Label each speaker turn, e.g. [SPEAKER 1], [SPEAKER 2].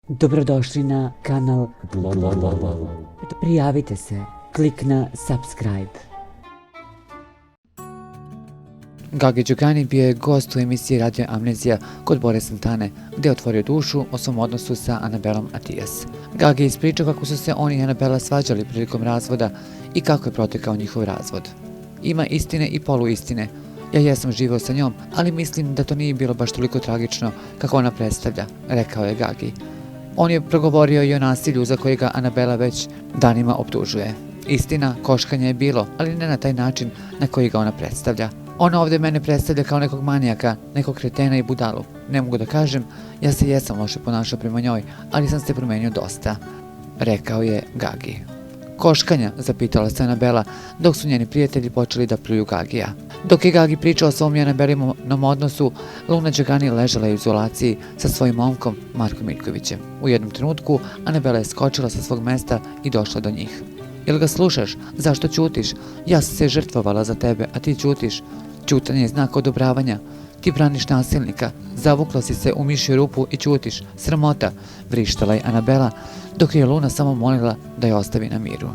[SPEAKER 1] Dobrodošli na kanal. Prijavite se, klik na subscribe.
[SPEAKER 2] Gagi Đogani bio je gost u emisiji Radio Amnezija kod Bore Santane, gdje je otvorio dušu o svom odnosu sa Anabelom Atijas. Gagi je ispričao kako su se on i Anabela svađali prilikom razvoda i kako je protekao njihov razvod. Ima istine i poluistine. Ja jesam živeo sa njom, ali mislim da to nije bilo baš toliko tragično kako ona predstavlja, rekao je Gagi. On je progovorio i o nasilju za koje ga Anabela već danima optužuje. Istina, koškanje je bilo, ali ne na taj način na koji ga ona predstavlja. Ona ovdje mene predstavlja kao nekog manijaka, nekog kretena i budalu. Ne mogu da kažem, ja se jesam loše ponašao prema njoj, ali sam se promenio dosta, rekao je Gagi. Koškanja, zapitala se Anabela, dok su njeni prijatelji počeli da pljuju Gagija. Dok je Gagi pričao o svom i Anabelinom odnosu, Luna Đogani ležala u izolaciji sa svojim momkom Markom Miljkovićem. U jednom trenutku Anabela je skočila sa svog mesta i došla do njih. Jel ga slušaš? Zašto ćutiš? Ja sam se žrtvovala za tebe, a ti ćutiš. Ćutanje je znak odobravanja. Ti braniš nasilnika. Zavukla si se u mišju rupu i ćutiš. Sramota, vrištala je Anabela, dok je Luna samo molila da je ostavi na miru.